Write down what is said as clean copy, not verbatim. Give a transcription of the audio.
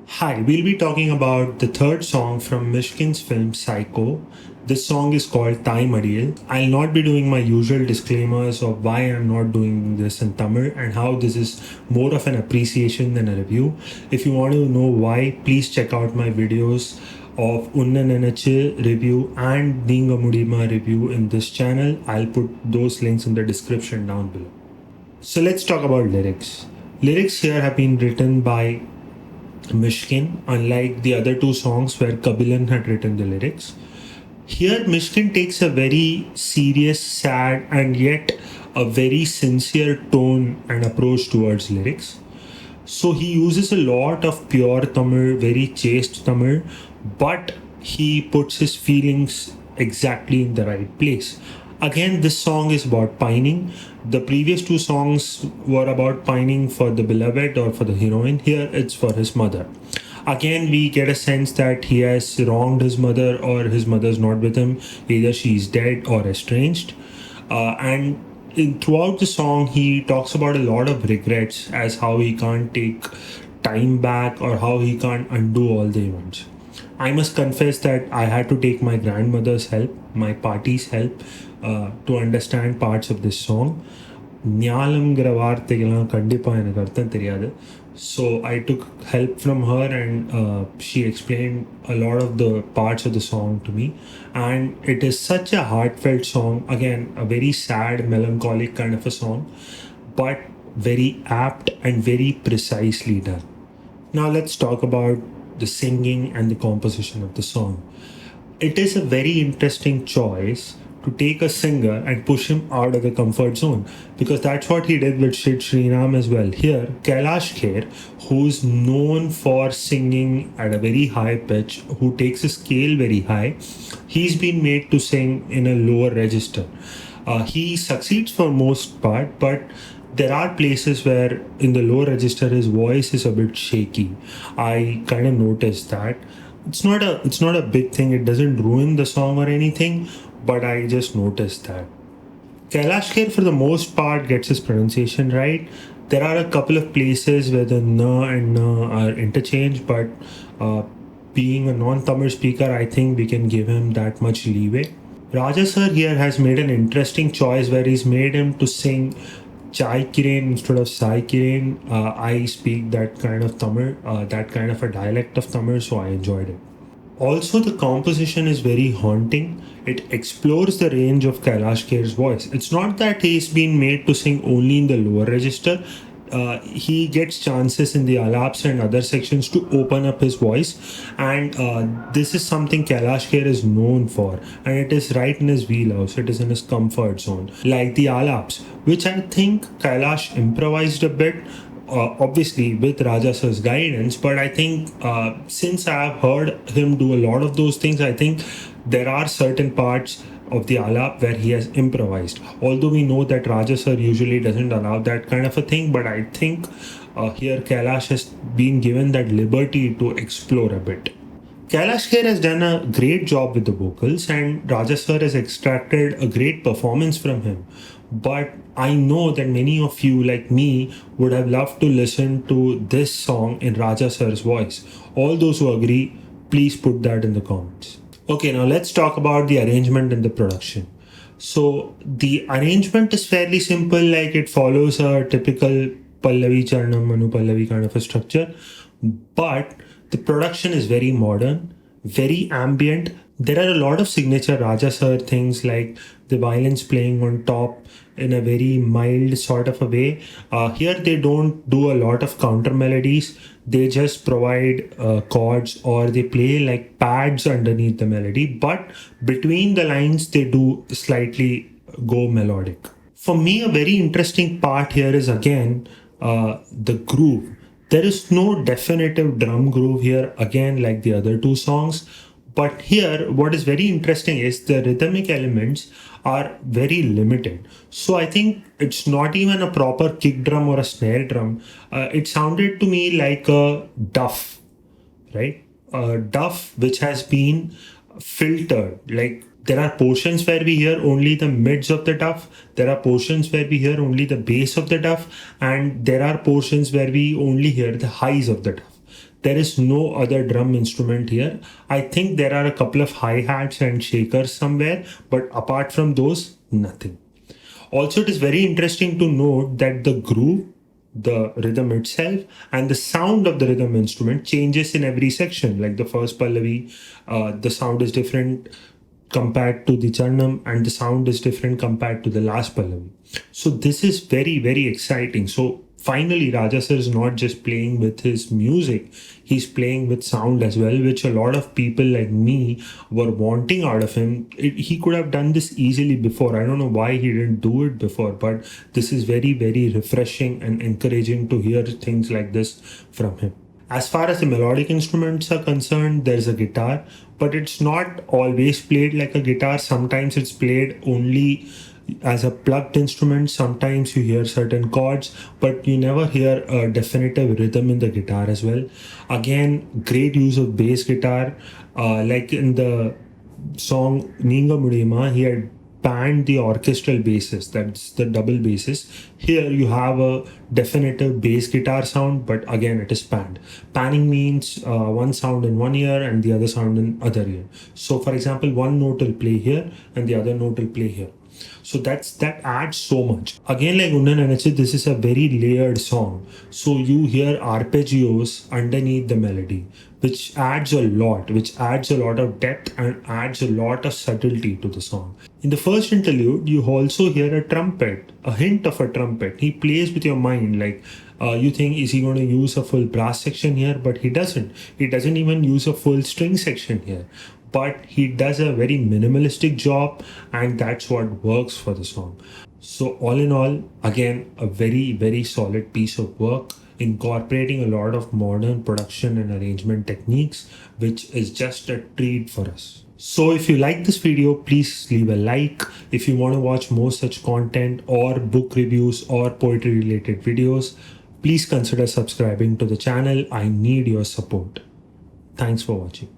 Hi, we'll be talking about the third song from Mysskin's film Psycho. This song is called Thaaimadiyil. I'll not be doing my usual disclaimers of why I'm not doing this in Tamil and how this is more of an appreciation than a review. If you want to know why, please check out my videos of Unna Nenachu review and Neenga Mudima review in this channel. I'll put those links in the description down below. So let's talk about lyrics. Lyrics here have been written by Mysskin, unlike the other two songs where Kabilan had written the lyrics. Here, Mysskin takes a very serious, sad, and yet a very sincere tone and approach towards lyrics. So he uses a lot of pure Tamil, very chaste Tamil, but he puts his feelings exactly in the right place. Again, this song is about pining. The previous two songs were about pining for the beloved or for the heroine. Here, it's for his mother. Again, we get a sense that he has wronged his mother or his mother's not with him. Either she's dead or estranged. Throughout the song, he talks about a lot of regrets as how he can't take time back or how he can't undo all the events. I must confess that I had to take my grandmother's help, my party's help, to understand parts of this song. ஞாலம்ங்கிற வார்த்தைகள்லாம் கண்டிப்பாக எனக்கு அர்த்தம் தெரியாது. So I took help from her and she explained a lot of the parts of the song to me. And it is such a heartfelt song. Again, a very sad, melancholic kind of a song, but very apt and very precisely done. Now let's talk about the singing and the composition of the song. It is a very interesting choice to take a singer and push him out of the comfort zone, because that's what he did with Sid Sriram as well. Here, Kailash Kher, who's known for singing at a very high pitch, who takes a scale very high, he's been made to sing in a lower register. He succeeds for most part, but there are places where in the low register his voice is a bit shaky. I kind of noticed that. It's not a big thing. It doesn't ruin the song or anything, but I just noticed that. Kailash Kher for the most part gets his pronunciation right. There are a couple of places where the na and na are interchanged, but being a non-Tamil speaker, I think we can give him that much leeway. Raja sir here has made an interesting choice where he's made him to sing Chai Kiren instead of Sai Kiren. I speak that kind of Tamil, that kind of a dialect of Tamil, so I enjoyed it. Also, the composition is very haunting. It explores the range of Kailash Kher's voice. It's not that he's been made to sing only in the lower register. He gets chances in the alaps and other sections to open up his voice, and this is something Kailash Kher is known for, and it is right in his wheelhouse. It is in his comfort zone, like the alaps, which I think Kailash improvised a bit, obviously with Raja sir's guidance, but I think since I have heard him do a lot of those things, I think there are certain parts of the alap where he has improvised. Although we know that Raja sir usually doesn't allow that kind of a thing, but I think here Kailash has been given that liberty to explore a bit. Kailash Kher has done a great job with the vocals, and Raja sir has extracted a great performance from him. But I know that many of you, like me, would have loved to listen to this song in Raja sir's voice. All those who agree, please put that in the comments. Okay, now let's talk about the arrangement and the production. So the arrangement is fairly simple, like it follows a typical Pallavi Charanam Manu Pallavi kind of a structure, but the production is very modern, very ambient. There are a lot of signature Raja sir things, like the violins playing on top in a very mild sort of a way. Here they don't do a lot of counter melodies. They just provide chords, or they play like pads underneath the melody, but between the lines they do slightly go melodic. For me, a very interesting part here is again the groove. There is no definitive drum groove here, again like the other two songs. But here, what is very interesting is the rhythmic elements are very limited. So I think it's not even a proper kick drum or a snare drum. It sounded to me like a duff, right? A duff which has been filtered. Like there are portions where we hear only the mids of the duff. There are portions where we hear only the bass of the duff. And there are portions where we only hear the highs of the duff. There is no other drum instrument here. I think there are a couple of hi-hats and shakers somewhere, but apart from those, nothing. Also, it is very interesting to note that the groove, the rhythm itself, and the sound of the rhythm instrument changes in every section. Like the first Pallavi, the sound is different compared to the Charnam, and the sound is different compared to the last Pallavi. So this is very, very exciting. So finally, Raja sir is not just playing with his music, he's playing with sound as well, which a lot of people like me were wanting out of him. He could have done this easily before. I don't know why he didn't do it before, but this is very, very refreshing and encouraging to hear things like this from him. As far as the melodic instruments are concerned, there's a guitar, but it's not always played like a guitar. Sometimes it's played only as a plucked instrument. Sometimes you hear certain chords, but you never hear a definitive rhythm in the guitar as well. Again, great use of bass guitar. Like in the song Ninga Mudiyuma, he had panned the orchestral basses, that's the double basses. Here you have a definitive bass guitar sound, but again it is panned. Panning means one sound in one ear and the other sound in other ear. So for example, one note will play here and the other note will play here. So that adds so much. Again, like Udhayanidhi, this is a very layered song. So you hear arpeggios underneath the melody, which adds a lot of depth and adds a lot of subtlety to the song. In the first interlude, you also hear a trumpet, a hint of a trumpet. He plays with your mind, like you think, is he going to use a full brass section here? But he doesn't. He doesn't even use a full string section here. But he does a very minimalistic job, and that's what works for the song. So all in all, again, a very, very solid piece of work, incorporating a lot of modern production and arrangement techniques, which is just a treat for us. So if you like this video, please leave a like. If you want to watch more such content or book reviews or poetry related videos, please consider subscribing to the channel. I need your support. Thanks for watching.